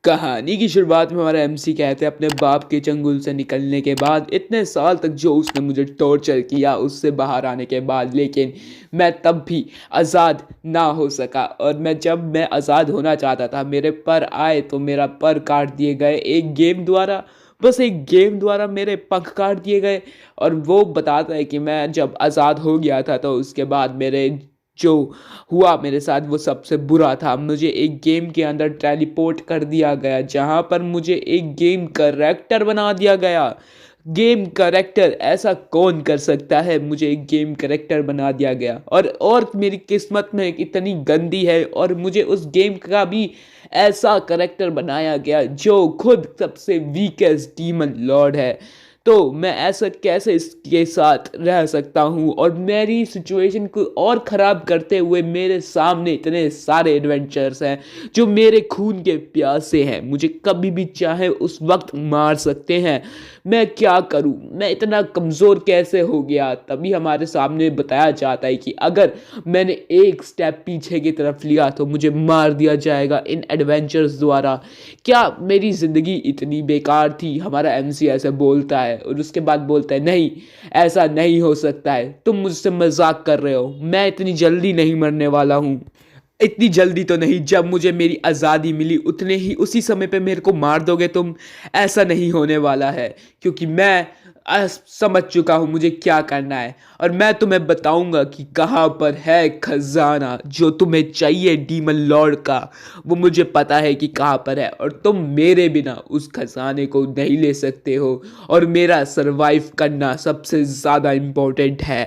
कहानी की शुरुआत में हमारा एमसी कहते हैं अपने बाप के चंगुल से निकलने के बाद इतने साल तक जो उसने मुझे टॉर्चर किया उससे बाहर आने के बाद, लेकिन मैं तब भी आज़ाद ना हो सका। और जब मैं आज़ाद होना चाहता था मेरे पर आए तो मेरा पर काट दिए गए एक गेम द्वारा। बस एक गेम द्वारा मेरे पंख काट दिए गए। और वो बताता है कि मैं जब आज़ाद हो गया था तो उसके बाद मेरे जो हुआ मेरे साथ वो सबसे बुरा था। मुझे एक गेम के अंदर टेलीपोर्ट कर दिया गया जहाँ पर मुझे एक गेम करेक्टर बना दिया गया। गेम करेक्टर, ऐसा कौन कर सकता है? मुझे एक गेम करेक्टर बना दिया गया और मेरी किस्मत में इतनी गंदी है और मुझे उस गेम का भी ऐसा करेक्टर बनाया गया जो खुद सबसे वीकेस्ट डीमन लॉर्ड है। तो मैं ऐसा कैसे इसके साथ रह सकता हूँ? और मेरी सिचुएशन को और ख़राब करते हुए मेरे सामने इतने सारे एडवेंचर्स हैं जो मेरे खून के प्यासे हैं, मुझे कभी भी चाहे उस वक्त मार सकते हैं। मैं क्या करूँ? मैं इतना कमज़ोर कैसे हो गया? तभी हमारे सामने बताया जाता है कि अगर मैंने एक स्टेप पीछे की तरफ लिया तो मुझे मार दिया जाएगा इन एडवेंचर्स द्वारा। क्या मेरी ज़िंदगी इतनी बेकार थी? हमारा एमसी ऐसे बोलता है और उसके बाद बोलता है नहीं, ऐसा नहीं हो सकता है, तुम मुझसे मजाक कर रहे हो, मैं इतनी जल्दी नहीं मरने वाला हूँ। इतनी जल्दी तो नहीं, जब मुझे मेरी आज़ादी मिली उतने ही उसी समय पे मेरे को मार दोगे तुम? ऐसा नहीं होने वाला है, क्योंकि मैं समझ चुका हूँ मुझे क्या करना है। और मैं तुम्हें बताऊंगा कि कहाँ पर है खजाना जो तुम्हें चाहिए डीमन लॉर्ड का। वो मुझे पता है कि कहाँ पर है और तुम मेरे बिना उस खजाने को नहीं ले सकते हो। और मेरा सरवाइव करना सबसे ज़्यादा इम्पोर्टेंट है।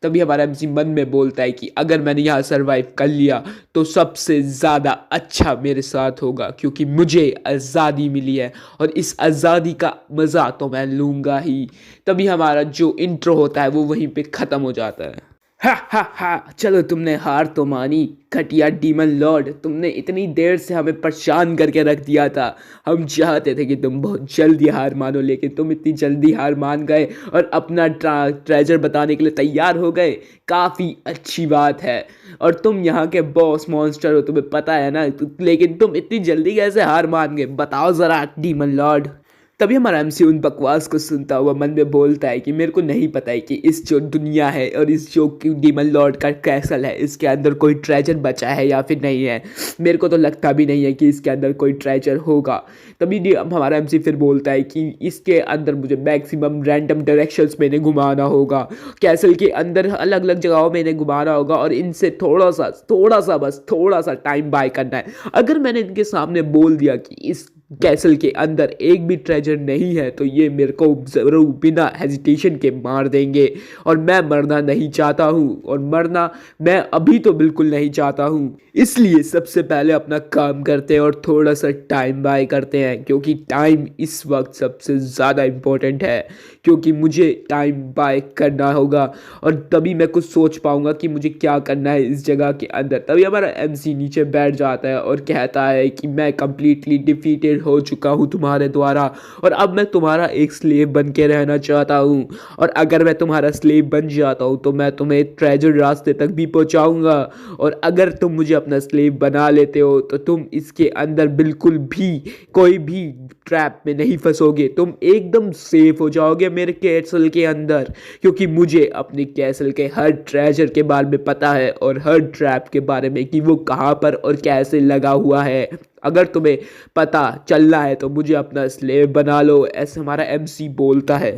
तभी हमारा एमसी मन में बोलता है कि अगर मैंने यहाँ सरवाइव कर लिया तो सबसे ज़्यादा अच्छा मेरे साथ होगा, क्योंकि मुझे आज़ादी मिली है और इस आज़ादी का मज़ा तो मैं लूँगा ही। तभी हमारा जो इंट्रो होता है वो वहीं पे ख़त्म हो जाता है। हा हा हा, चलो तुमने हार तो मानी घटिया डीमन लॉर्ड। तुमने इतनी देर से हमें परेशान करके रख दिया था। हम चाहते थे कि तुम बहुत जल्दी हार मानो, लेकिन तुम इतनी जल्दी हार मान गए और अपना ट्रेजर बताने के लिए तैयार हो गए। काफ़ी अच्छी बात है। और तुम यहाँ के बॉस मॉन्स्टर हो, तुम्हें पता है ना, लेकिन तुम इतनी जल्दी कैसे हार मान गए? बताओ ज़रा डीमन लॉर्ड। तभी हमारा एमसी उन बकवास को सुनता हुआ मन में बोलता है कि मेरे को नहीं पता है कि इस जो दुनिया है और इस जो डीमन लॉर्ड का कैसल है इसके अंदर कोई ट्रेजर बचा है या फिर नहीं है। मेरे को तो लगता भी नहीं है कि इसके अंदर कोई ट्रेजर होगा। तभी हमारा एमसी फिर बोलता है कि इसके अंदर मुझे मैक्सिमम रैंडम डायरेक्शंस में इन्हें घुमाना होगा। कैसल के अंदर अलग अलग जगहों में इन्हें घुमाना होगा और इनसे थोड़ा सा टाइम बाय करना है। अगर मैंने इनके सामने बोल दिया कि इस कैसल के अंदर एक भी ट्रेजर नहीं है तो ये मेरे को ज़रूर बिना हेजिटेशन के मार देंगे। और मैं मरना नहीं चाहता हूँ, और मरना मैं अभी तो बिल्कुल नहीं चाहता हूँ। इसलिए सबसे पहले अपना काम करते हैं और थोड़ा सा टाइम बाय करते हैं, क्योंकि टाइम इस वक्त सबसे ज़्यादा इम्पोर्टेंट है। क्योंकि मुझे टाइम बाय करना होगा और तभी मैं कुछ सोच पाऊँगा कि मुझे क्या करना है इस जगह के अंदर। तभी हमारा एमसी नीचे बैठ जाता है और कहता है कि मैं कंप्लीटली डिफीटेड हो चुका हूँ तुम्हारे द्वारा, और अब मैं तुम्हारा एक स्लेव बन के रहना चाहता हूँ। और अगर मैं तुम्हारा स्लेव बन जाता हूँ तो मैं तुम्हें ट्रेजर रास्ते तक भी पहुँचाऊँगा। और अगर तुम मुझे अपना स्लेव बना लेते हो तो तुम इसके अंदर बिल्कुल भी कोई भी ट्रैप में नहीं फंसोगे, तुम एकदम सेफ हो जाओगे मेरे कैसल के अंदर। क्योंकि मुझे अपने कैसल के हर ट्रेजर के बारे में पता है और हर ट्रैप के बारे में कि वो कहाँ पर और कैसे लगा हुआ है। अगर तुम्हें पता चलना है तो मुझे अपना स्लेव बना लो, ऐसे हमारा एमसी बोलता है।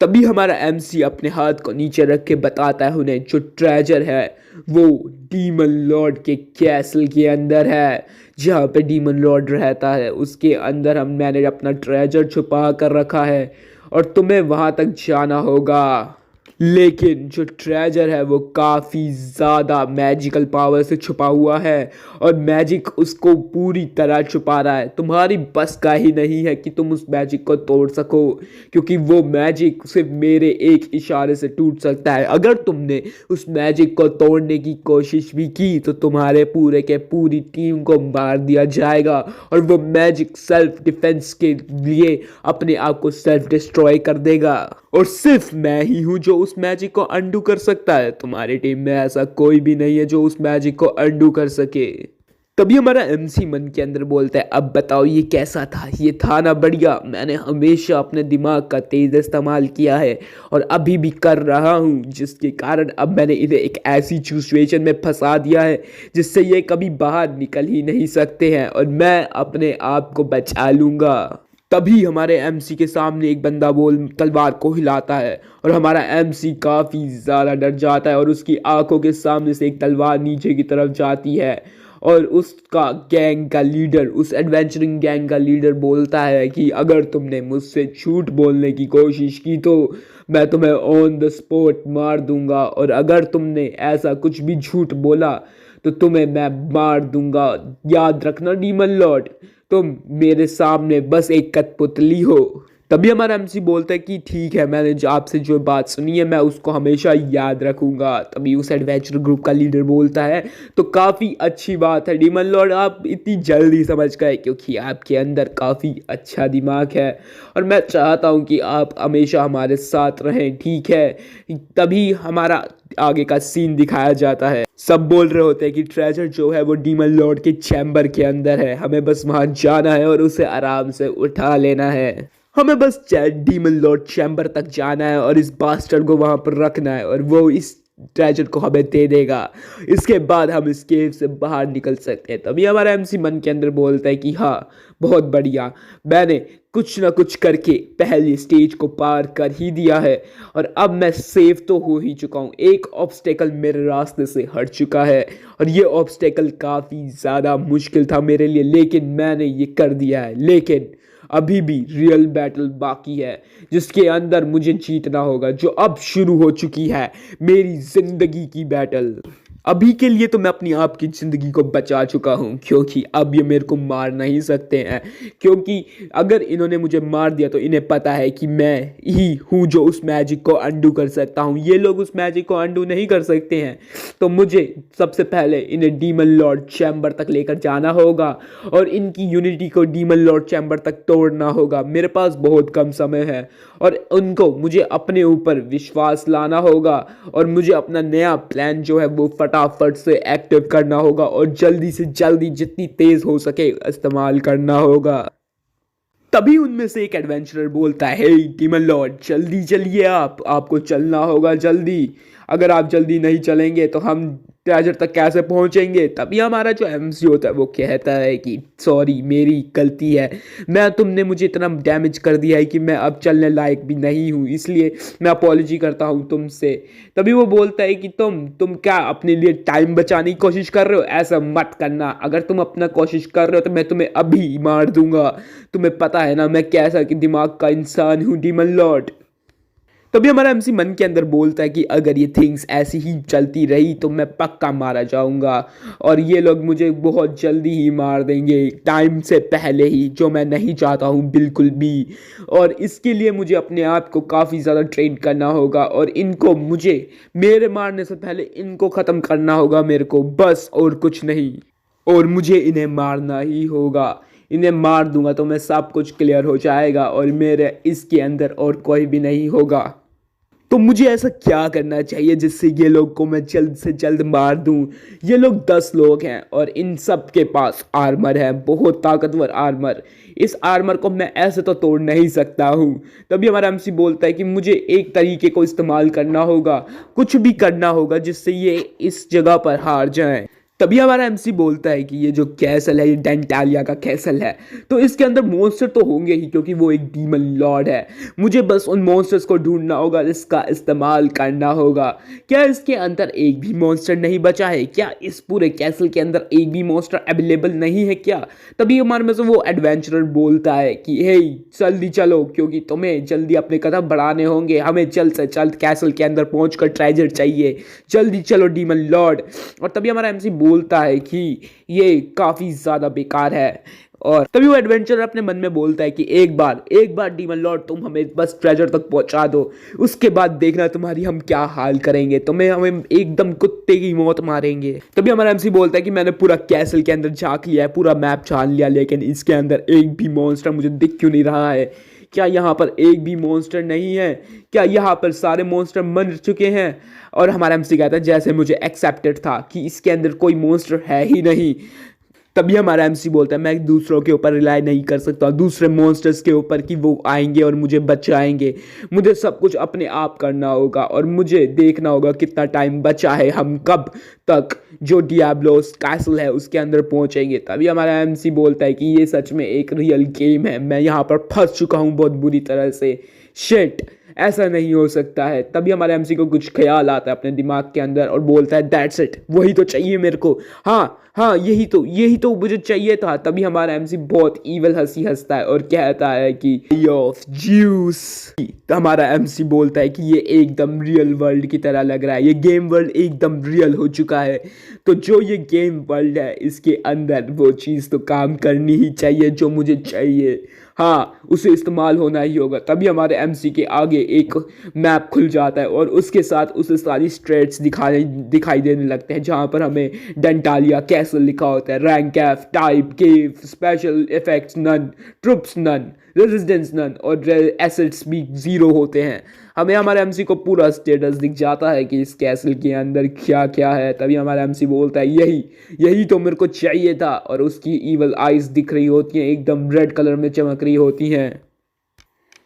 तभी हमारा एमसी अपने हाथ को नीचे रख के बताता है उन्हें जो ट्रेजर है वो डीमन लॉर्ड के कैसल के अंदर है। जहाँ पे डीमन लॉर्ड रहता है उसके अंदर मैंने अपना ट्रेजर छुपा कर रखा है और तुम्हें वहाँ तक जाना होगा। लेकिन जो ट्रेजर है वो काफ़ी ज़्यादा मैजिकल पावर से छुपा हुआ है और मैजिक उसको पूरी तरह छुपा रहा है। तुम्हारी बस का ही नहीं है कि तुम उस मैजिक को तोड़ सको, क्योंकि वो मैजिक सिर्फ मेरे एक इशारे से टूट सकता है। अगर तुमने उस मैजिक को तोड़ने की कोशिश भी की तो तुम्हारे पूरे के पूरी टीम को मार दिया जाएगा और वो मैजिक सेल्फ डिफेंस के लिए अपने आप को सेल्फ डिस्ट्रॉय कर देगा। और सिर्फ मैं ही हूँ जो उस मैजिक को अंडू कर सकता है। तुम्हारी टीम में ऐसा कोई भी नहीं है जो उस मैजिक को अंडू कर सके। तभी हमारा एमसी मन के अंदर बोलता है, अब बताओ ये कैसा था, ये था ना बढ़िया। मैंने हमेशा अपने दिमाग का तेज इस्तेमाल किया है और अभी भी कर रहा हूँ, जिसके कारण अब मैंने इन्हें एक ऐसी सिचुएशन में फंसा दिया है जिससे ये कभी बाहर निकल ही नहीं सकते हैं और मैं अपने आप को बचा लूँगा। तभी हमारे एमसी के सामने एक बंदा तलवार को हिलाता है और हमारा एमसी काफ़ी ज़्यादा डर जाता है और उसकी आंखों के सामने से एक तलवार नीचे की तरफ जाती है और उसका गैंग का लीडर, उस एडवेंचरिंग गैंग का लीडर बोलता है कि अगर तुमने मुझसे झूठ बोलने की कोशिश की तो मैं तुम्हें ऑन द स्पॉट मार दूंगा और अगर तुमने ऐसा कुछ भी झूठ बोला तो तुम्हें मैं मार दूंगा। याद रखना डीमन लॉर्ड, तुम मेरे सामने बस एक कठपुतली हो। तभी हमारा एमसी बोलता है कि ठीक है, मैंने आपसे जो बात सुनी है मैं उसको हमेशा याद रखूंगा। तभी उस एडवेंचर ग्रुप का लीडर बोलता है, तो काफ़ी अच्छी बात है डीमन लॉर्ड, आप इतनी जल्दी समझ गए क्योंकि आपके अंदर काफ़ी अच्छा दिमाग है और मैं चाहता हूं कि आप हमेशा हमारे साथ रहें, ठीक है। तभी हमारा आगे का सीन दिखाया जाता है। सब बोल रहे होते हैं कि ट्रेजर जो है वो डीमन लॉर्ड के चैम्बर के अंदर है, हमें बस वहां जाना है और उसे आराम से उठा लेना है। हमें बस डीमन लॉर्ड चैम्बर तक जाना है और इस बास्टर्ड को वहां पर रखना है और वो इस ट्रेजर को हमें दे देगा। इसके बाद हम इस केव से बाहर निकल सकते हैं। तभी हमारा एमसी मन के अंदर बोलता है कि हाँ बहुत बढ़िया, मैंने कुछ ना कुछ करके पहली स्टेज को पार कर ही दिया है और अब मैं सेफ तो हो ही चुका हूँ। एक ऑब्स्टेकल मेरे रास्ते से हट चुका है और ये ऑब्स्टेकल काफ़ी ज़्यादा मुश्किल था मेरे लिए, लेकिन मैंने ये कर दिया है। लेकिन अभी भी रियल बैटल बाकी है जिसके अंदर मुझे जीतना होगा, जो अब शुरू हो चुकी है, मेरी जिंदगी की बैटल। अभी के लिए तो मैं अपनी आप की ज़िंदगी को बचा चुका हूँ क्योंकि अब ये मेरे को मार नहीं सकते हैं, क्योंकि अगर इन्होंने मुझे मार दिया तो इन्हें पता है कि मैं ही हूँ जो उस मैजिक को अंडू कर सकता हूँ। ये लोग उस मैजिक को अंडू नहीं कर सकते हैं, तो मुझे सबसे पहले इन्हें डीमन लॉर्ड चैम्बर तक लेकर जाना होगा और इनकी यूनिटी को डीमन लॉर्ड चैम्बर तक तोड़ना होगा। मेरे पास बहुत कम समय है और उनको मुझे अपने ऊपर विश्वास लाना होगा और मुझे अपना नया प्लान जो है वो फटाफट से एक्टिव करना होगा और जल्दी से जल्दी जितनी तेज हो सके इस्तेमाल करना होगा। तभी उनमें से एक एडवेंचरर बोलता है, हे डीमन लॉर्ड जल्दी चलिए, आपको चलना होगा जल्दी। अगर आप जल्दी नहीं चलेंगे तो हम ट्रेजर तक कैसे पहुंचेंगे। तभी हमारा जो एमसी होता है वो कहता है कि सॉरी मेरी गलती है, तुमने मुझे इतना डैमेज कर दिया है कि मैं अब चलने लायक भी नहीं हूँ, इसलिए मैं अपॉलॉजी करता हूँ तुमसे। तभी वो बोलता है कि तुम क्या अपने लिए टाइम बचाने की कोशिश कर रहे हो, ऐसा मत करना। अगर तुम अपना कोशिश कर रहे हो तो मैं तुम्हें अभी मार दूंगा। तुम्हें पता है ना मैं कैसा कि दिमाग का इंसान हूँ डीमन लॉर्ड। तभी हमारा एमसी मन के अंदर बोलता है कि अगर ये थिंग्स ऐसी ही चलती रही तो मैं पक्का मारा जाऊंगा और ये लोग मुझे बहुत जल्दी ही मार देंगे, टाइम से पहले ही, जो मैं नहीं चाहता हूँ बिल्कुल भी। और इसके लिए मुझे अपने आप को काफ़ी ज़्यादा ट्रेन करना होगा और इनको मुझे मेरे मारने से पहले इनको ख़त्म करना होगा मेरे को, बस और कुछ नहीं। और मुझे इन्हें मारना ही होगा, इन्हें मार दूंगा तो मैं सब कुछ क्लियर हो जाएगा और मेरे इसके अंदर और कोई भी नहीं होगा। तो मुझे ऐसा क्या करना चाहिए जिससे ये लोग को मैं जल्द से जल्द मार दूं। ये लोग 10 लोग हैं और इन सब के पास आर्मर है, बहुत ताकतवर आर्मर। इस आर्मर को मैं ऐसे तो तोड़ नहीं सकता हूँ। तभी हमारा एमसी बोलता है कि मुझे एक तरीके को इस्तेमाल करना होगा, कुछ भी करना होगा जिससे ये इस जगह पर हार जाएं। तभी हमारा एमसी बोलता है कि ये जो कैसल है ये डेंटालिया का कैसल है, तो इसके अंदर मॉन्स्टर तो होंगे ही क्योंकि वो एक डीमन लॉर्ड है। मुझे बस उन मॉन्स्टर्स को ढूंढना होगा, इसका इस्तेमाल करना होगा। क्या इसके अंदर एक भी मॉन्स्टर नहीं बचा है? क्या इस पूरे कैसल के अंदर एक भी मॉन्स्टर अवेलेबल नहीं है क्या? तभी हमारे में से वो एडवेंचरर बोलता है कि हे जल्दी चलो क्योंकि तुम्हें जल्दी अपने कदम बढ़ाने होंगे, हमें जल्द से जल्द कैसल के अंदर पहुंचकर ट्रेजर चाहिए, जल्दी चलो डीमन लॉर्ड। और तभी हमारा एमसी बोलता है कि ये काफ़ी ज़्यादा बेकार है और तभी वो एडवेंचर अपने मन में बोलता है कि एक बार डीमन लॉर्ड तुम हमें बस ट्रेजर तक पहुंचा दो, उसके बाद देखना तुम्हारी हम क्या हाल करेंगे, हमें एकदम कुत्ते की मौत मारेंगे। तभी हमारा एमसी बोलता है कि मैंने पूरा कैसल के अंदर झांक लिया है, पूरा मैप छान लिया, लेकिन इसके अंदर एक भी मॉन्स्टर मुझे दिख क्यों नहीं रहा है? क्या यहाँ पर एक भी मॉन्स्टर नहीं है? क्या यहाँ पर सारे मॉन्स्टर मर चुके हैं? और हमारा एमसी कहता है जैसे मुझे एक्सेप्टेड था कि इसके अंदर कोई मॉन्स्टर है ही नहीं। तभी हमारा एमसी बोलता है मैं दूसरों के ऊपर रिलाई नहीं कर सकता, दूसरे मॉन्स्टर्स के ऊपर कि वो आएंगे और मुझे बचाएंगे। मुझे सब कुछ अपने आप करना होगा और मुझे देखना होगा कितना टाइम बचा है, हम कब तक जो डियाब्लोस कैसल है उसके अंदर पहुंचेंगे। तभी हमारा एमसी बोलता है कि ये सच में एक रियल गेम है, मैं यहाँ पर फंस चुका हूँ बहुत बुरी तरह से। शिट, ऐसा नहीं हो सकता है। तभी हमारे एमसी को कुछ ख्याल आता है अपने दिमाग के अंदर और बोलता है दैट्स इट, वही तो चाहिए मेरे को। हाँ हाँ, यही तो मुझे चाहिए था। तभी हमारा एमसी बहुत ईवल हंसी हंसता है और कहता है कि ऑफ ज्यूस। तो हमारा एमसी बोलता है कि ये एकदम रियल वर्ल्ड की तरह लग रहा है, ये गेम वर्ल्ड एकदम रियल हो चुका है। तो जो ये गेम वर्ल्ड है इसके अंदर वो चीज़ तो काम करनी ही चाहिए जो मुझे चाहिए। हाँ, उसे इस्तेमाल होना ही होगा। तभी हमारे एमसी के आगे एक मैप खुल जाता है और उसके साथ उसे सारी स्ट्रेट्स दिखाई देने लगते हैं, जहाँ पर हमें डेंटालिया कैसल लिखा होता है, rank F, type cave, special effects none, troops none, resistance none और एसेट्स भी 0 होते हैं। हमें हमारे एमसी को पूरा स्टेटस दिख जाता है कि इस कैसल के अंदर क्या क्या है। तभी हमारा एमसी बोलता है यही तो मेरे को चाहिए था। और उसकी ईवल आइज दिख रही होती हैं, एकदम रेड कलर में चमक रही होती हैं।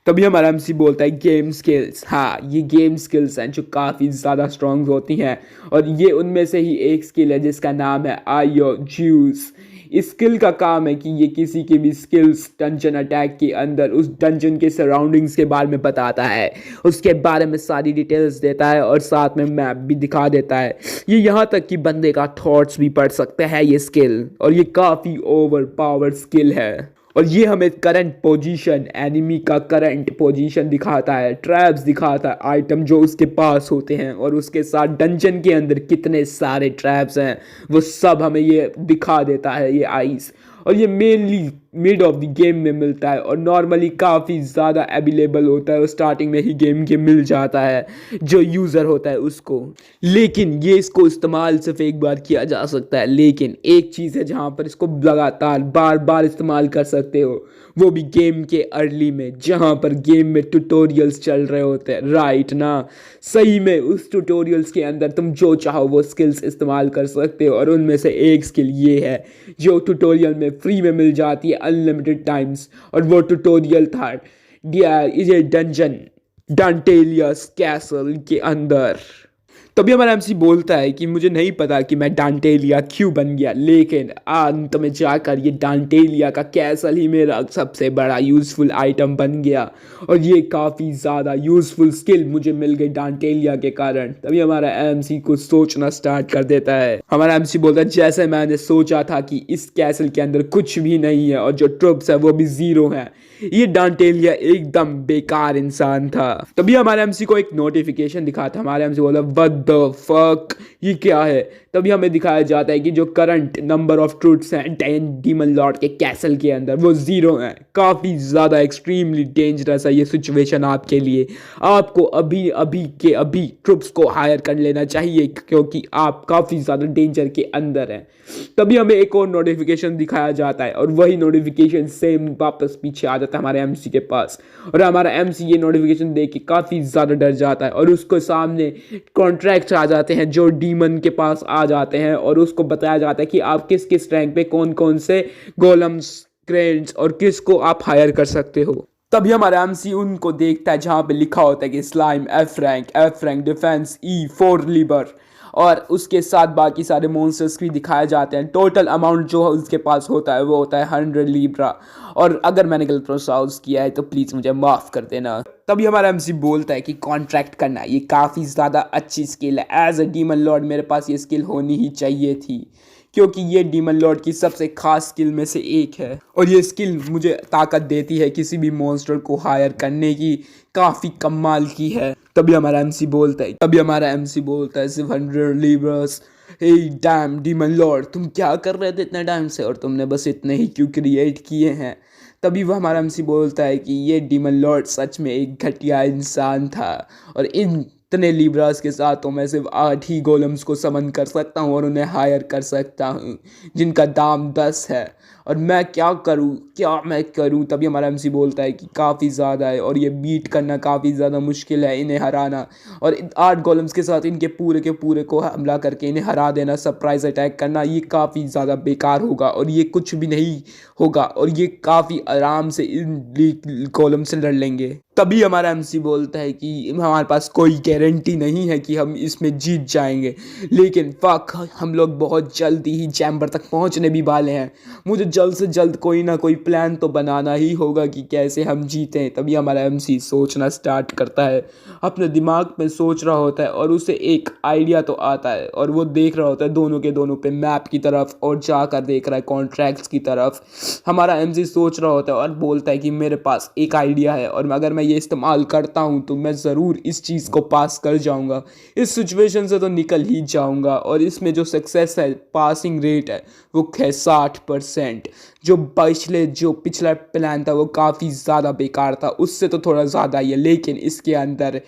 तभी हमारा एमसी बोलता है गेम स्किल्स। हाँ, ये गेम स्किल्स हैं जो काफ़ी ज़्यादा स्ट्रॉन्ग होती हैं और ये उनमें से ही एक स्किल है जिसका नाम है आयो ज्यूस। इस स्किल का काम है कि ये किसी के भी स्किल्स डंजन अटैक के अंदर उस डंजन के सराउंडिंग्स के बारे में बताता है, उसके बारे में सारी डिटेल्स देता है और साथ में मैप भी दिखा देता है। ये यहाँ तक कि बंदे का थॉट्स भी पढ़ सकते हैं ये स्किल, और ये काफ़ी ओवर पावर स्किल है। और ये हमें करंट पोजीशन, एनिमी का करंट पोजीशन दिखाता है, ट्रैप्स दिखाता है, आइटम जो उसके पास होते हैं और उसके साथ डंजन के अंदर कितने सारे ट्रैप्स हैं वो सब हमें ये दिखा देता है ये आइस। और ये mainly mid of the game में मिलता है और नॉर्मली काफ़ी ज़्यादा अवेलेबल होता है और स्टार्टिंग में ही गेम के मिल जाता है जो यूज़र होता है उसको। लेकिन ये इसको इस्तेमाल सिर्फ एक बार किया जा सकता है, लेकिन एक चीज़ है जहाँ पर इसको लगातार बार बार इस्तेमाल कर सकते हो, वो भी गेम के अर्ली में, जहाँ पर गेम में ट्यूटोरियल्स चल रहे होते हैं। राइट ना, सही में उस ट्यूटोरियल्स के अंदर तुम जो चाहो वो स्किल्स इस्तेमाल कर सकते हो। और उनमें से एक स्किल ये है जो ट्यूटोरियल में फ्री में मिल जाती है अनलिमिटेड टाइम्स, और वो ट्यूटोरियल था ये डंजन डांटेलियस कैसल के अंदर। तभी हमारा एमसी बोलता है कि मुझे नहीं पता कि मैं डांटेलिया क्यों बन गया, लेकिन अंत में जाकर ये डांटेलिया का कैसल ही मेरा सबसे बड़ा यूज़फुल आइटम बन गया और ये काफ़ी ज़्यादा यूज़फुल स्किल मुझे मिल गई डांटेलिया के कारण। तभी हमारा एमसी कुछ सोचना स्टार्ट कर देता है। हमारा एमसी बोलता है जैसे मैंने सोचा था कि इस कैसल के अंदर कुछ भी नहीं है और जो ट्रुप्स है वो भी 0 हैं, ये डांटेलिया एकदम बेकार इंसान था। तभी हमारे एमसी को एक नोटिफिकेशन दिखा था। हमारे एमसी बोला व्हाट द फक, ये क्या है। तभी हमें दिखाया जाता है कि जो करंट नंबर ऑफ ट्रूथ्स हैं डीमन लॉर्ड के कैसल के अंदर वो 0 हैं। काफ़ी ज़्यादा एक्सट्रीमली डेंजरस है ये सिचुएशन आपके लिए। आपको अभी अभी के अभी ट्रूप्स को हायर कर लेना चाहिए क्योंकि आप काफ़ी ज़्यादा डेंजर के अंदर हैं। तभी हमें एक और नोटिफिकेशन दिखाया जाता है और वही नोटिफिकेशन सेम वापस पीछे आ जाता है हमारे एमसी के पास, और हमारा एमसी ये नोटिफिकेशन देख के काफ़ी ज़्यादा डर जाता है और उसको सामने कॉन्ट्रैक्ट्स आ जाते हैं जो डीमन के पास आ जाते हैं और उसको बताया जाता है कि आप किस किस रैंक पे कौन कौन से गोलम्स, क्रेन्स और किसको आप हायर कर सकते हो। तभी हमारा एमसी उनको देखता है जहाँ पे लिखा होता है कि slime F rank defence E4 लीबर, और उसके साथ बाकी सारे मॉन्स्टर्स भी दिखाए जाते हैं। टोटल अमाउंट जो उसके पास होता है वो होता है 100 लीब्रा, और अगर मैंने गलत प्रोनाउंस किया है तो प्लीज़ मुझे माफ़ कर देना। तभी हमारा एमसी बोलता है कि कॉन्ट्रैक्ट करना ये काफ़ी ज़्यादा अच्छी स्किल है, एज अ डीमन लॉर्ड मेरे पास ये स्किल होनी ही चाहिए थी क्योंकि ये डीमन लॉर्ड की सबसे खास स्किल में से एक है और ये स्किल मुझे ताकत देती है किसी भी मॉन्स्टर को हायर करने की, काफ़ी कमाल की है। तभी हमारा एमसी बोलता है सिर्फ 100 लीब्रास। हे डैम डीमन लॉर्ड, तुम क्या कर रहे थे इतने टाइम से और तुमने बस इतने ही क्यों क्रिएट किए हैं। तभी वो हमारा एमसी बोलता है कि ये डीमन लॉर्ड सच में एक घटिया इंसान था और इतने लीब्रास के साथ तो मैं सिर्फ 8 ही गोलम्स को समन कर सकता हूँ और उन्हें हायर कर सकता हूँ जिनका दाम 10 है, और मैं क्या मैं करूं। तभी हमारा एमसी बोलता है कि काफ़ी ज़्यादा है और ये बीट करना काफ़ी ज़्यादा मुश्किल है, इन्हें हराना और 8 गोलम्स के साथ इनके पूरे के पूरे को हमला करके इन्हें हरा देना, सरप्राइज अटैक करना, ये काफ़ी ज़्यादा बेकार होगा और ये कुछ भी नहीं होगा और ये काफ़ी आराम से इन कॉलम से लड़ लेंगे। तभी हमारा एमसी बोलता है कि हमारे पास कोई गारंटी नहीं है कि हम इसमें जीत जाएंगे, लेकिन फक हम लोग बहुत जल्दी ही चैम्बर तक पहुंचने भी वाले हैं। मुझे जल्द से जल्द कोई ना कोई प्लान तो बनाना ही होगा कि कैसे हम जीतें। तभी हमारा एमसी सोचना स्टार्ट करता है, अपने दिमाग में सोच रहा होता है और उसे एक आइडिया तो आता है और वो देख रहा होता है दोनों के दोनों पे मैप की तरफ और जाकर देख रहा है कॉन्ट्रैक्ट्स की तरफ। हमारा एमसी सोच रहा होता है और बोलता है कि मेरे पास एक आइडिया है और अगर मैं ये इस्तेमाल करता हूँ तो मैं ज़रूर इस चीज़ को पास कर जाऊँगा, इस सिचुएशन से तो निकल ही जाऊँगा। और इसमें जो सक्सेस है, पासिंग रेट है वो है 60%। जो पिछला प्लान था वो काफ़ी ज़्यादा बेकार था, उससे तो थोड़ा ज़्यादा ही है, लेकिन इसके अंदर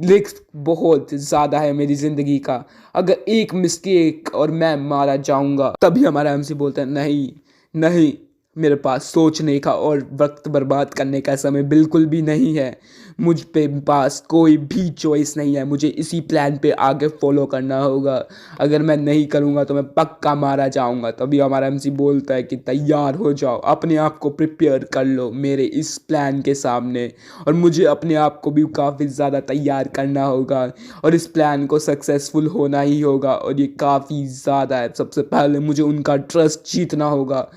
रिस्क बहुत ज़्यादा है मेरी ज़िंदगी का। अगर एक मिस्टेक और मैं मारा जाऊँगा। तभी हमारा एमसी बोलता है नहीं नहीं, मेरे पास सोचने का और वक्त बर्बाद करने का समय बिल्कुल भी नहीं है, मुझ पे पास कोई भी चॉइस नहीं है, मुझे इसी प्लान पे आगे फॉलो करना होगा। अगर मैं नहीं करूँगा तो मैं पक्का मारा जाऊँगा। तभी हमारा एमसी बोलता है कि तैयार हो जाओ, अपने आप को प्रिपेयर कर लो मेरे इस प्लान के सामने। और मुझे अपने आप को भी काफ़ी ज़्यादा तैयार करना होगा और इस प्लान को सक्सेसफुल होना ही होगा और ये काफ़ी ज़्यादा है। सबसे पहले मुझे उनका ट्रस्ट जीतना होगा,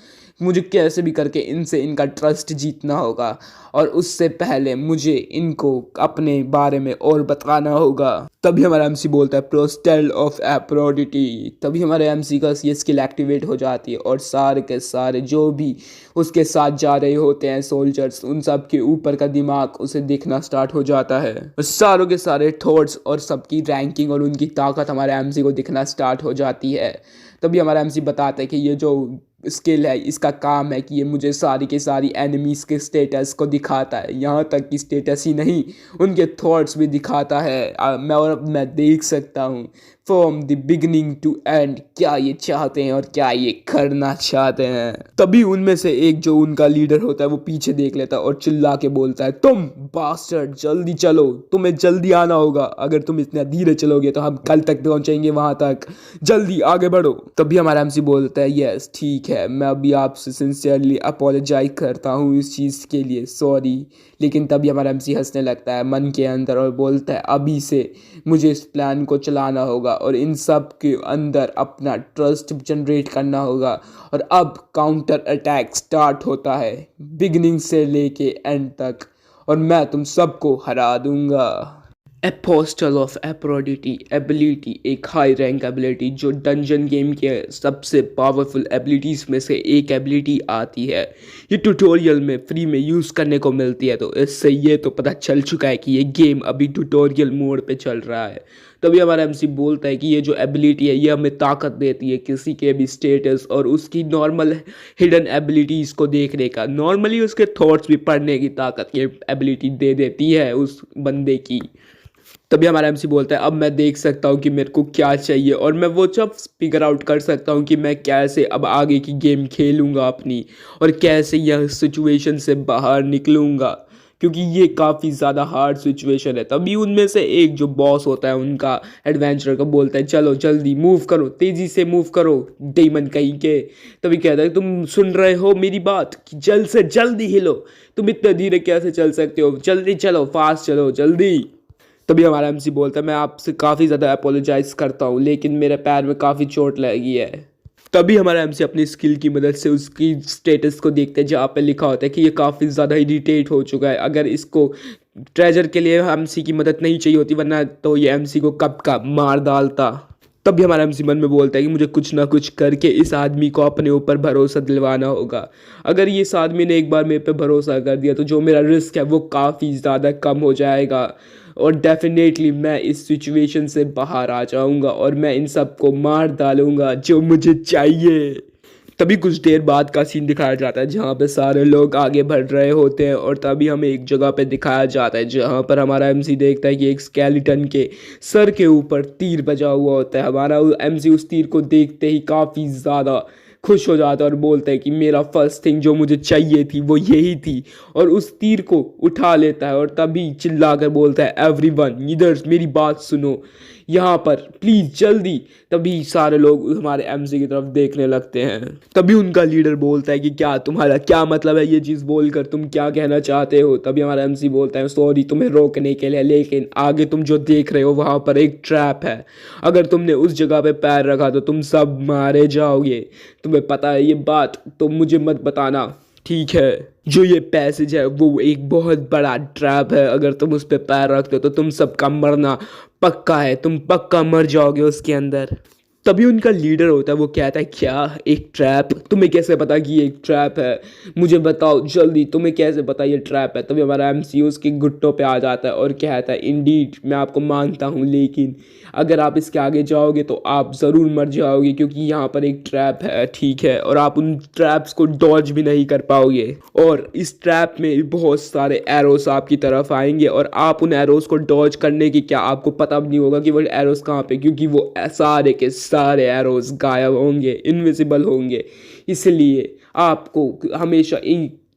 मुझे कैसे भी करके इनका ट्रस्ट जीतना होगा और उससे पहले मुझे इनको अपने बारे में और बताना होगा। तभी हमारा एमसी बोलता है प्रोस्टेल ऑफ एप्रोडिटी। तभी हमारे एमसी का ये स्किल एक्टिवेट हो जाती है और सारे के सारे जो भी उसके साथ जा रहे होते हैं सोल्जर्स, उन सब के ऊपर का दिमाग उसे देखना स्टार्ट हो जाता है। सारों के सारे थॉट्स और सबकी रैंकिंग और उनकी ताकत हमारे एमसी को दिखना स्टार्ट हो जाती है। तभी हमारा एमसी बताता है कि ये जो स्किल है इसका काम है कि ये मुझे सारी के सारी एनिमीज़ के स्टेटस को दिखाता है, यहाँ तक कि स्टेटस ही नहीं उनके थॉट्स भी दिखाता है। मैं देख सकता हूँ from the beginning to end क्या ये चाहते हैं और क्या ये करना चाहते हैं। तभी उनमें से एक जो उनका लीडर होता है वो पीछे देख लेता है और चिल्ला के बोलता है तुम बास्टर्ड जल्दी चलो, तुम्हें जल्दी आना होगा, अगर तुम इतना धीरे चलोगे तो हम कल तक पहुंचेंगे वहां तक, जल्दी आगे बढ़ो। तभी हमारा एमसी बोलता है यस ठीक है, मैं अभी आपसे सिंसियरली अपोलोजाइज करता हूँ इस चीज़ के लिए, सॉरी। लेकिन तभी हमारा एमसी हंसने लगता है मन के अंदर और बोलता है अभी से मुझे इस प्लान को चलाना होगा और इन सब के अंदर अपना ट्रस्ट जनरेट करना होगा। और अब काउंटर अटैक स्टार्ट होता है बिगिनिंग से लेके एंड तक और मैं तुम सबको हरा दूंगा। एपोस्टल ऑफ एप्रोडिटी एबिलिटी एक हाई रैंक एबिलिटी जो डंजन गेम के सबसे पावरफुल एबिलिटीज़ में से एक एबिलिटी आती है। ये ट्यूटोरियल में फ्री में यूज़ करने को मिलती है, तो इससे ये तो पता चल चुका है कि ये गेम अभी ट्यूटोरियल मोड पे चल रहा है। तभी हमारा एमसी बोलता है कि ये जो एबिलिटी है ये हमें ताकत देती है किसी के भी स्टेटस और उसकी नॉर्मल हिडन एबिलिटीज़ को देखने का, नॉर्मली उसके थॉट्स भी पढ़ने की ताकत ये एबिलिटी दे देती है उस बंदे की। तभी हमारा एमसी बोलता है अब मैं देख सकता हूँ कि मेरे को क्या चाहिए और मैं वो सब फिगर आउट कर सकता हूँ कि मैं कैसे अब आगे की गेम खेलूँगा अपनी और कैसे यह सिचुएशन से बाहर निकलूँगा, क्योंकि ये काफ़ी ज़्यादा हार्ड सिचुएशन है। तभी उनमें से एक जो बॉस होता है उनका एडवेंचर का बोलता है चलो जल्दी मूव करो, तेज़ी से मूव करो डेमन कहीं के। तभी कहता है तुम सुन रहे हो मेरी बात कि जल्द से जल्दी हिलो, तुम इतना धीरे कैसे चल सकते हो, जल्दी चलो, फास्ट चलो, जल्दी। तभी हमारा एमसी बोलता है मैं आपसे काफ़ी ज़्यादा अपोलोजाइज़ करता हूँ लेकिन मेरे पैर में काफ़ी चोट लगी है। तभी हमारा एमसी अपनी स्किल की मदद से उसकी स्टेटस को देखते हैं जहाँ पे लिखा होता है कि ये काफ़ी ज़्यादा इरिटेट हो चुका है, अगर इसको ट्रेजर के लिए एमसी की मदद नहीं चाहिए होती वरना तो ये एमसी को कब का मार डालता। तभी हमारा एमसी मन में बोलता है कि मुझे कुछ ना कुछ करके इस आदमी को अपने ऊपर भरोसा दिलवाना होगा। अगर ये इस आदमी ने एक बार मेरे पे भरोसा कर दिया तो जो मेरा रिस्क है वो काफ़ी ज़्यादा कम हो जाएगा और डेफिनेटली मैं इस सिचुएशन से बाहर आ जाऊंगा और मैं इन सब को मार डालूंगा जो मुझे चाहिए। तभी कुछ देर बाद का सीन दिखाया जाता है जहाँ पे सारे लोग आगे बढ़ रहे होते हैं और तभी हमें एक जगह पे दिखाया जाता है जहाँ पर हमारा एमसी देखता है कि एक स्केलेटन के सर के ऊपर तीर बजा हुआ होता है। हमारा एमसी उस तीर को देखते ही काफ़ी ज़्यादा खुश हो जाता है और बोलता है कि मेरा फर्स्ट थिंग जो मुझे चाहिए थी वो यही थी, और उस तीर को उठा लेता है और तभी चिल्ला कर बोलता है एवरीवन इधर मेरी बात सुनो यहाँ पर प्लीज़ जल्दी। तभी सारे लोग हमारे एमसी की तरफ देखने लगते हैं। तभी उनका लीडर बोलता है कि क्या तुम्हारा क्या मतलब है ये चीज़ बोलकर, तुम क्या कहना चाहते हो। तभी हमारा एमसी बोलता है सॉरी तुम्हें रोकने के लिए, लेकिन आगे तुम जो देख रहे हो वहाँ पर एक ट्रैप है, अगर तुमने उस जगह पे पैर रखा तो तुम सब मारे जाओगे। तुम्हें पता है ये बात, तो मुझे मत बताना ठीक है। जो ये पैसेज है वो एक बहुत बड़ा ट्रैप है, अगर तुम उस पर पैर रखते हो तो तुम सबका मरना पक्का है, तुम पक्का मर जाओगे उसके अंदर। तभी उनका लीडर होता है वो कहता है क्या एक ट्रैप, तुम्हें कैसे पता कि ये एक ट्रैप है, मुझे बताओ जल्दी तुम्हें कैसे पता ये ट्रैप है। तभी हमारा एमसी उसके घुट्टों पे आ जाता है और कहता है इंडीड मैं आपको मानता हूँ, लेकिन अगर आप इसके आगे जाओगे तो आप ज़रूर मर जाओगे क्योंकि यहाँ पर एक ट्रैप है ठीक है, और आप उन ट्रैप्स को डॉज भी नहीं कर पाओगे, और इस ट्रैप में बहुत सारे एरोस आपकी तरफ आएंगे और आप उन एरोस को डॉज करने की क्या आपको पता भी नहीं होगा कि वो एरोस कहाँ पे, क्योंकि वो सारे के सारे एरोस गायब होंगे, इनविजिबल होंगे। इसलिए आपको हमेशा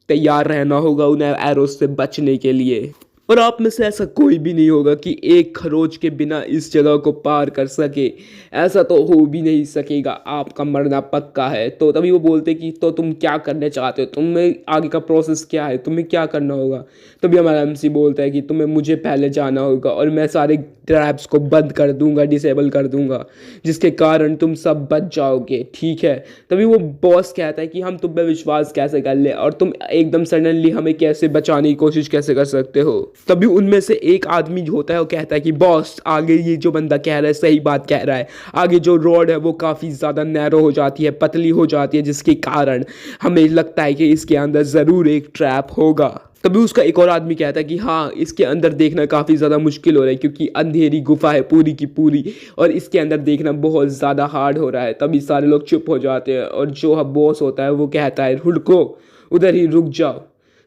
तैयार रहना होगा उन एरोस से बचने के लिए, और आप में से ऐसा कोई भी नहीं होगा कि एक खरोच के बिना इस जगह को पार कर सके, ऐसा तो हो भी नहीं सकेगा, आपका मरना पक्का है। तो तभी वो बोलते कि तो तुम क्या करने चाहते हो, तुम्हें आगे का प्रोसेस क्या है, तुम्हें क्या करना होगा। तभी हमारा एमसी बोलता है कि तुम्हें मुझे पहले जाना होगा और मैं सारे ट्रैप्स को बंद कर दूंगा, डिसेबल कर दूंगा, जिसके कारण तुम सब बच जाओगे ठीक है। तभी वो बॉस कहता है कि हम तुम पे विश्वास कैसे कर ले और तुम एकदम सडनली हमें कैसे बचाने की कोशिश कैसे कर सकते हो। तभी उनमें से एक आदमी जो होता है वो कहता है कि बॉस आगे ये जो बंदा कह रहा है सही बात कह रहा है, आगे जो रोड है वो काफ़ी ज़्यादा नैरो हो जाती है, पतली हो जाती है, जिसके कारण हमें लगता है कि इसके अंदर ज़रूर एक ट्रैप होगा। तभी उसका एक और आदमी कहता है कि हाँ इसके अंदर देखना काफ़ी ज़्यादा मुश्किल हो रहा है क्योंकि अंधेरी गुफा है पूरी की पूरी, और इसके अंदर देखना बहुत ज़्यादा हार्ड हो रहा है। तभी सारे लोग चुप हो जाते हैं और जो बॉस होता है वो कहता है रुको, उधर ही रुक जाओ।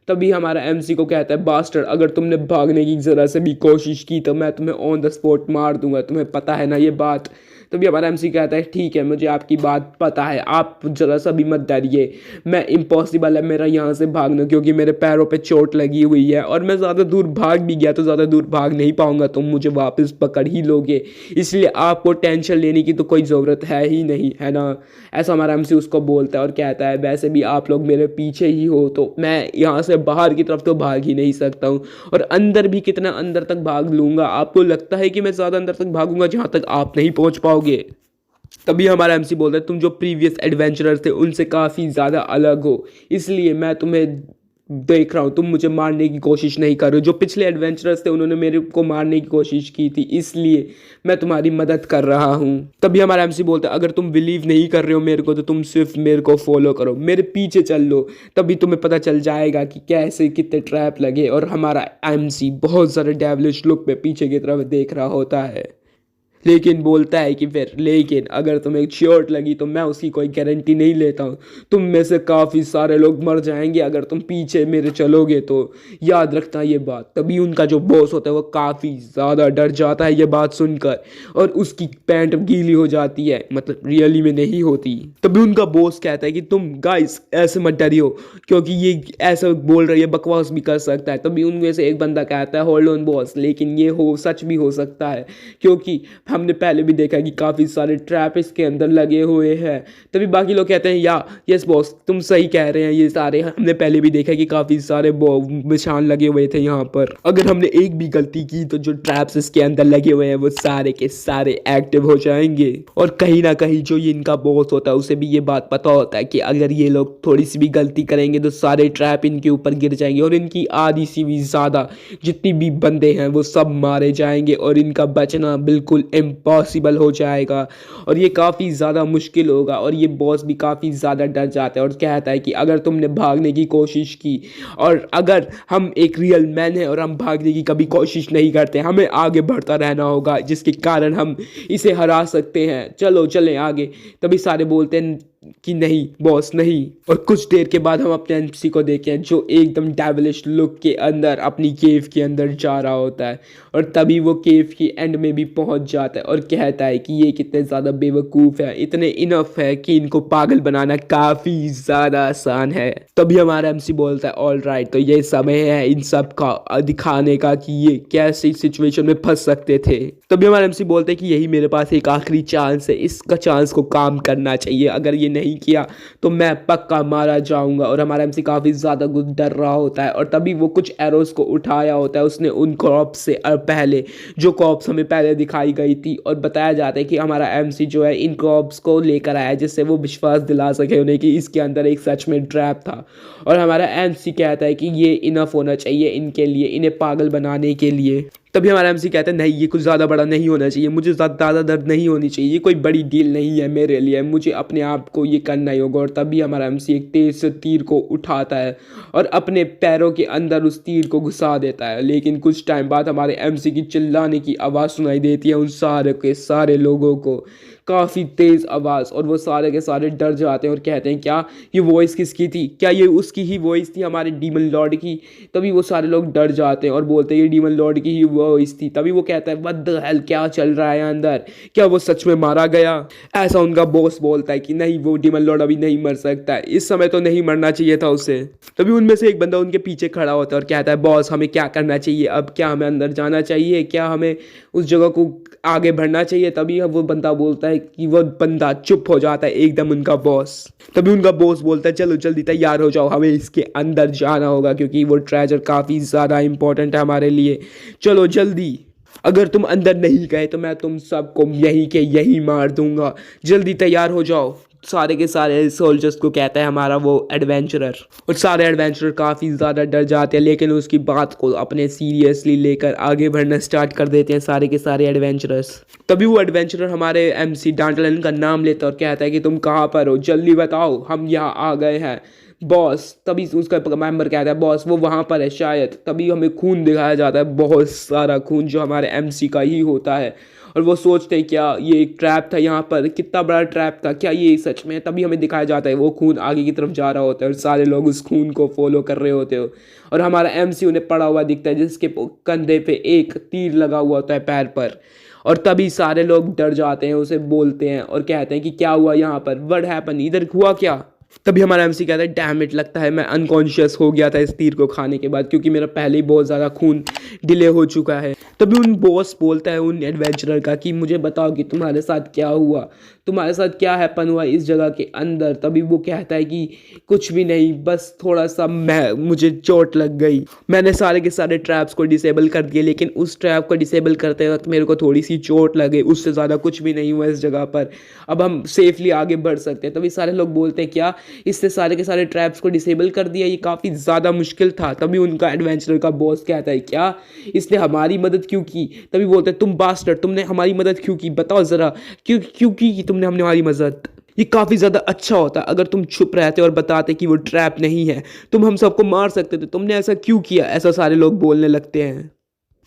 तभी हमारा एमसी को कहता है बास्टर अगर तुमने भागने की ज़रा से भी कोशिश की तो मैं तुम्हें ऑन द स्पॉट मार दूंगा, तुम्हें पता है ना ये बात। तभी हमारा एमसी कहता है ठीक है मुझे आपकी बात पता है, आप ज़रा सा भी मत डरिए, मैं इम्पॉसिबल है मेरा यहाँ से भागना क्योंकि मेरे पैरों पे चोट लगी हुई है और मैं ज़्यादा दूर भाग भी गया तो ज़्यादा दूर भाग नहीं पाऊँगा, तुम मुझे वापस पकड़ ही लोगे, इसलिए आपको टेंशन लेने की तो कोई ज़रूरत है ही नहीं, है ना। ऐसा हमारा एमसी उसको बोलता है और कहता है वैसे भी आप लोग मेरे पीछे ही हो तो मैं यहाँ से बाहर की तरफ तो भाग ही नहीं सकता हूँ, और अंदर भी कितना अंदर तक भाग लूँगा, आपको लगता है कि मैं ज़्यादा अंदर तक भागूंगा जहाँ तक आप नहीं पहुँच पाओगे। तभी हमारा एमसी बोलता है तुम जो प्रीवियस एडवेंचरर थे उनसे काफ़ी ज़्यादा अलग हो, इसलिए मैं तुम्हें देख रहा हूँ, तुम मुझे मारने की कोशिश नहीं कर रहे हो, जो पिछले एडवेंचरर्स थे उन्होंने मेरे को मारने की कोशिश की थी, इसलिए मैं तुम्हारी मदद कर रहा हूँ। तभी हमारा एमसी बोलता है अगर तुम बिलीव नहीं कर रहे हो मेरे को तो तुम सिर्फ मेरे को फॉलो करो, मेरे पीछे चल लो, तभी तुम्हें पता चल जाएगा कि कैसे कितने ट्रैप लगे। और हमारा एमसी बहुत ज़्यादा डेविलिश लुक पे पीछे की तरफ देख रहा होता है, लेकिन बोलता है कि फिर लेकिन अगर तुम्हें चोट लगी तो मैं उसकी कोई गारंटी नहीं लेता हूँ, तुम में से काफ़ी सारे लोग मर जाएंगे अगर तुम पीछे मेरे चलोगे तो, याद रखना ये बात। तभी उनका जो बॉस होता है वो काफ़ी ज़्यादा डर जाता है ये बात सुनकर और उसकी पैंट गीली हो जाती है, मतलब रियली में नहीं होती। तभी उनका बॉस कहता है कि तुम गाइस ऐसे मत डरियो क्योंकि ये ऐसा बोल रही है, बकवास भी कर सकता है। तभी उनमें से एक बंदा कहता है होल्ड ऑन बॉस, लेकिन ये हो सच भी हो सकता है क्योंकि हमने पहले भी देखा कि काफ़ी सारे ट्रैप इसके अंदर लगे हुए हैं। तभी बाकी लोग कहते हैं या यस बॉस तुम सही कह रहे हैं, ये सारे हमने पहले भी देखा कि काफ़ी सारे निशान लगे हुए थे यहाँ पर, अगर हमने एक भी गलती की तो जो ट्रैप्स इसके अंदर लगे हुए हैं वो सारे के सारे एक्टिव हो जाएंगे। और कहीं ना कहीं जो ये इनका बॉस होता है उसे भी ये बात पता होता है कि अगर ये लोग थोड़ी सी भी गलती करेंगे तो सारे ट्रैप इनके ऊपर गिर जाएंगे और इनकी आधी सी भी ज़्यादा जितनी भी बंदे हैं वो सब मारे जाएंगे और इनका बचना बिल्कुल इम्पॉसिबल हो जाएगा और ये काफ़ी ज़्यादा मुश्किल होगा। और ये बॉस भी काफ़ी ज़्यादा डर जाता है और कहता है कि अगर तुमने भागने की कोशिश की और अगर हम एक रियल मैन हैं और हम भागने की कभी कोशिश नहीं करते, हमें आगे बढ़ता रहना होगा जिसके कारण हम इसे हरा सकते हैं, चलो चलें आगे। तभी सारे बोलते हैं कि नहीं बॉस नहीं। और कुछ देर के बाद हम अपने एमसी को देखें जो एकदम डेविलिश लुक के अंदर अपनी केव के अंदर जा रहा होता है, और तभी वो केव की एंड में भी पहुंच जाता है और कहता है कि ये कितने ज़्यादा बेवकूफ़ है, इतने इनफ है कि इनको पागल बनाना काफ़ी ज़्यादा आसान है। तभी हमारा एमसी बोलता है ऑल राइट, तो ये समय है इन सब का दिखाने का कि ये कैसी सिचुएशन में फंस सकते थे। तभी हमारा एमसी बोलते हैं कि यही मेरे पास एक आखिरी चांस है, इसका चांस को काम करना चाहिए, अगर ये नहीं किया तो मैं पक्का मारा जाऊंगा। और हमारा एमसी काफ़ी ज़्यादा डर रहा होता है, और तभी वो कुछ एरोस को उठाया होता है उसने उन क्रॉप्स से पहले, जो क्रॉप्स हमें पहले दिखाई गई थी, और बताया जाता है कि हमारा एमसी जो है इन क्रॉप्स को लेकर आया जिससे वो विश्वास दिला सके उन्हें कि इसके अंदर एक सच में ट्रैप था। और हमारा एमसी कहता है कि ये इनफ होना चाहिए इनके लिए, इन्हें पागल बनाने के लिए। तभी हमारा एमसी कहता है नहीं, ये कुछ ज़्यादा बड़ा नहीं होना चाहिए, मुझे ज़्यादा दर्द नहीं होनी चाहिए, ये कोई बड़ी डील नहीं है मेरे लिए, मुझे अपने आप को ये करना ही होगा। और तभी हमारा एमसी एक तेज़ से तीर को उठाता है और अपने पैरों के अंदर उस तीर को घुसा देता है। लेकिन कुछ टाइम बाद हमारे एमसी की चिल्लाने की आवाज़ सुनाई देती है उन सारे के सारे लोगों को, काफ़ी तेज़ आवाज़, और वो सारे के सारे डर जाते हैं और कहते हैं क्या ये वॉइस किसकी थी, क्या ये उसकी ही वॉइस थी हमारे डीमन लॉर्ड की। तभी वो सारे लोग डर जाते हैं और बोलते हैं ये डीमन लॉर्ड की ही वॉइस थी। तभी वो कहता है व्हाट द हेल, क्या चल रहा है अंदर, क्या वो सच में मारा गया। ऐसा उनका बॉस बोलता है कि नहीं, वो डीमन लॉर्ड अभी नहीं मर सकता, इस समय तो नहीं मरना चाहिए था उसे। तभी उनमें से एक बंदा उनके पीछे खड़ा होता है और कहता है बॉस हमें क्या करना चाहिए अब, क्या हमें अंदर जाना चाहिए, क्या हमें उस जगह को आगे बढ़ना चाहिए। तभी वो बंदा बोलता है कि वो बंदा चुप हो जाता है एकदम उनका बॉस। तभी उनका बॉस बोलता है चलो जल्दी तैयार हो जाओ, हमें इसके अंदर जाना होगा क्योंकि वो ट्रेजर काफ़ी ज़्यादा इंपॉर्टेंट है हमारे लिए, चलो जल्दी, अगर तुम अंदर नहीं गए तो मैं तुम सबको यहीं के यहीं मार दूंगा, जल्दी तैयार हो जाओ। सारे के सारे सोल्जर्स को कहता है हमारा वो एडवेंचरर, और सारे एडवेंचरर काफ़ी ज़्यादा डर जाते हैं लेकिन उसकी बात को अपने सीरियसली लेकर आगे बढ़ना स्टार्ट कर देते हैं सारे के सारे एडवेंचरर्स। तभी वो एडवेंचरर हमारे एमसी डांटलन का नाम लेता है और कहता है कि तुम कहाँ पर हो, जल्दी बताओ, हम यहाँ आ गए हैं बॉस। तभी उसका मेंबर कहता है बॉस वो वहाँ पर है शायद। तभी हमें खून दिखाया जाता है, बहुत सारा खून जो हमारे एमसी का ही होता है, और वो सोचते हैं क्या ये एक ट्रैप था, यहाँ पर कितना बड़ा ट्रैप था, क्या ये सच में। तभी हमें दिखाया जाता है वो खून आगे की तरफ जा रहा होता है और सारे लोग उस खून को फॉलो कर रहे होते हो, और हमारा एमसी उन्हें पड़ा हुआ दिखता है जिसके कंधे पे एक तीर लगा हुआ होता है पैर पर। और तभी सारे लोग डर जाते हैं, उसे बोलते हैं और कहते हैं कि क्या हुआ यहाँ पर, व्हाट हैपन, इधर हुआ क्या। तभी हमारा एमसी कहता है डैम इट, लगता है मैं अनकॉन्शियस हो गया था इस तीर को खाने के बाद क्योंकि मेरा पहले ही बहुत ज़्यादा खून डिले हो चुका है। तभी उन बॉस बोलता है उन एडवेंचरर का कि मुझे बताओ कि तुम्हारे साथ क्या हुआ, तुम्हारे साथ क्या हैपन हुआ इस जगह के अंदर। तभी वो कहता है कि कुछ भी नहीं, बस थोड़ा सा मुझे चोट लग गई, मैंने सारे के सारे ट्रैप्स को डिसेबल कर दिए लेकिन उस ट्रैप को डिसेबल करते वक्त मेरे को थोड़ी सी चोट लगे, उससे ज़्यादा कुछ भी नहीं हुआ इस जगह पर, अब हम सेफली आगे बढ़ सकते हैं। तभी सारे लोग बोलते हैं क्या इससे सारे के सारे ट्रैप्स को डिसेबल कर दिया, ये काफ़ी ज़्यादा मुश्किल था। तभी उनका एडवेंचरर का बॉस कहता है क्या इसने हमारी मदद क्यों की। तभी बोलते हैं तुम बास्टर्ड, तुमने हमारी मदद क्यों की, बताओ ज़रा क्यों की तुमने हमने हमारी मदद। ये काफ़ी ज़्यादा अच्छा होता अगर तुम चुप रहते और बताते कि वो ट्रैप नहीं है, तुम हम सबको मार सकते थे, तुमने ऐसा क्यों किया, ऐसा सारे लोग बोलने लगते हैं।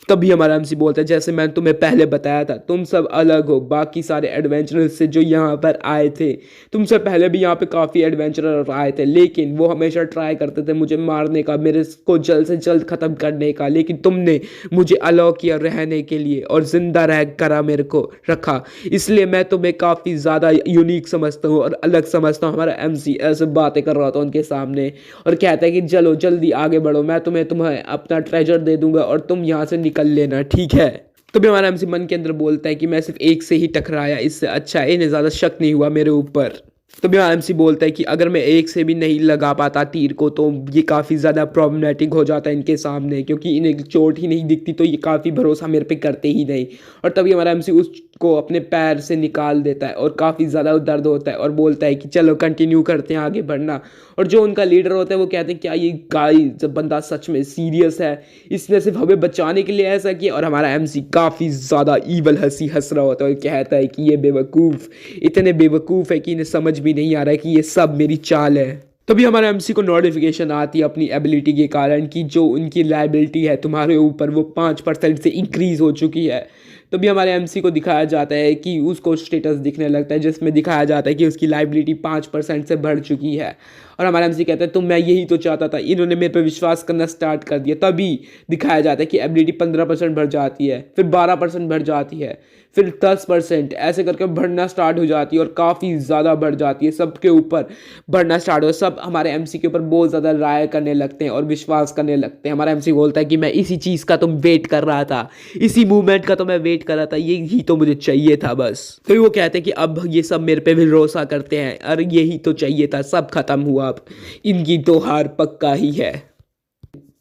तभी हमारा एमसी बोलता है जैसे मैंने तुम्हें पहले बताया था तुम सब अलग हो बाकी सारे एडवेंचरर्स से जो यहाँ पर आए थे, तुमसे पहले भी यहाँ पे काफ़ी एडवेंचरर आए थे लेकिन वो हमेशा ट्राई करते थे मुझे मारने का, मेरे को जल्द से जल्द ख़त्म करने का, लेकिन तुमने मुझे अलाउ किया रहने के लिए और ज़िंदा रह करा मेरे को रखा, इसलिए मैं तुम्हें काफ़ी ज़्यादा यूनिक समझता हूँ और अलग समझता हूँ। हमारा एमसी ऐसे बातें कर रहा था उनके सामने और कहता है कि चलो जल्दी आगे बढ़ो, मैं तुम्हें अपना ट्रेजर दे दूंगा और तुम यहाँ से निकल लेना, ठीक है। तो भी हमारा एमसी मन के अंदर बोलता है कि मैं सिर्फ एक से ही टकराया, इससे अच्छा है, इन्हें ज़्यादा शक नहीं हुआ मेरे ऊपर। तो भी हमारा एमसी बोलता है कि अगर मैं एक से भी नहीं लगा पाता तीर को तो ये काफ़ी ज़्यादा प्रॉब्लमेटिक हो जाता है इनके सामने, क्योंकि इन्हें चोट ही नहीं दिखती तो ये काफ़ी भरोसा मेरे पे करते ही नहीं। और तभी हमारा एमसी उसको अपने पैर से निकाल देता है और काफ़ी ज़्यादा दर्द होता है और बोलता है कि चलो कंटिन्यू करते हैं आगे बढ़ना। और जो उनका लीडर होता है वो कहते हैं क्या ये गाई जब बंदा सच में सीरियस है, इसने सिर्फ हमें बचाने के लिए ऐसा किया। और हमारा एमसी काफ़ी ज़्यादा ईवल हंसी हंस रहा होता है और कहता है कि ये बेवकूफ़ इतने बेवकूफ़ है कि इन्हें समझ भी नहीं आ रहा है कि ये सब मेरी चाल है। तभी हमारे एमसी को नोटिफिकेशन आती है अपनी एबिलिटी के कारण कि जो उनकी लाइबिलिटी है तुम्हारे ऊपर वो 5% से इंक्रीज़ हो चुकी है। तभी हमारे एमसी को दिखाया जाता है कि उसको स्टेटस दिखने लगता है जिसमें दिखाया जाता है कि उसकी लाइबिलिटी 5% से बढ़ चुकी है। और हमारा एमसी कहता है तो मैं यही तो चाहता था, इन्होंने मेरे पे विश्वास करना स्टार्ट कर दिया। तभी दिखाया जाता है कि एबिलिटी 15% बढ़ जाती है, फिर 12% बढ़ जाती है, फिर 10%, ऐसे करके बढ़ना स्टार्ट हो जाती है और काफ़ी ज़्यादा बढ़ जाती है, सबके ऊपर बढ़ना स्टार्ट हो। सब हमारे एमसी के ऊपर बहुत ज़्यादा राय करने लगते हैं और विश्वास करने लगते हैं। हमारा एमसी बोलता है कि मैं इसी चीज़ का तो वेट कर रहा था, इसी मूवमेंट का तो मैं वेट कर रहा था, यही तो मुझे चाहिए था बस। तो वो कहते हैं कि अब ये सब मेरे पे भरोसा करते हैं, अरे यही तो चाहिए था, सब खत्म हुआ, अब इनकी तो हार पक्का ही है।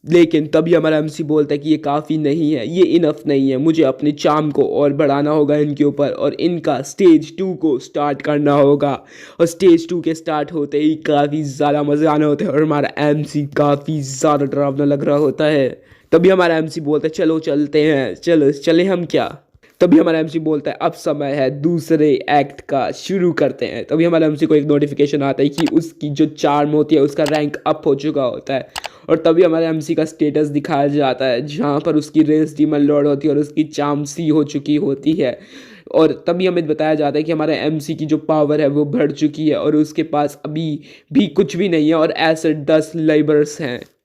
लेकिन तभी हमारा एमसी बोलता है कि ये काफ़ी नहीं है, ये इनफ नहीं है, मुझे अपने चार्म को और बढ़ाना होगा इनके ऊपर और इनका स्टेज 2 को स्टार्ट करना होगा। और स्टेज 2 के स्टार्ट होते ही काफ़ी ज़्यादा मज़े आने होते हैं और हमारा एमसी काफ़ी ज़्यादा डरावना लग रहा होता है। तभी हमारा एमसी बोलता है चलो चलते हैं, चलो चले हम क्या। तभी हमारा एमसी बोलता है अब समय है दूसरे एक्ट का, शुरू करते हैं। तभी हमारा एमसी को एक नोटिफिकेशन आता है कि उसकी जो चार्म होती है उसका रैंक अप हो चुका होता है। और तभी हमारे एमसी का स्टेटस दिखाया जाता है जहाँ पर उसकी रेस डीमन लॉर्ड होती है और उसकी चार्म सी हो चुकी होती है। और तभी हमें बताया जाता है कि हमारे एमसी की जो पावर है वो बढ़ चुकी है और उसके पास अभी भी कुछ भी नहीं है और ऐसे 10 लेबर्स हैं।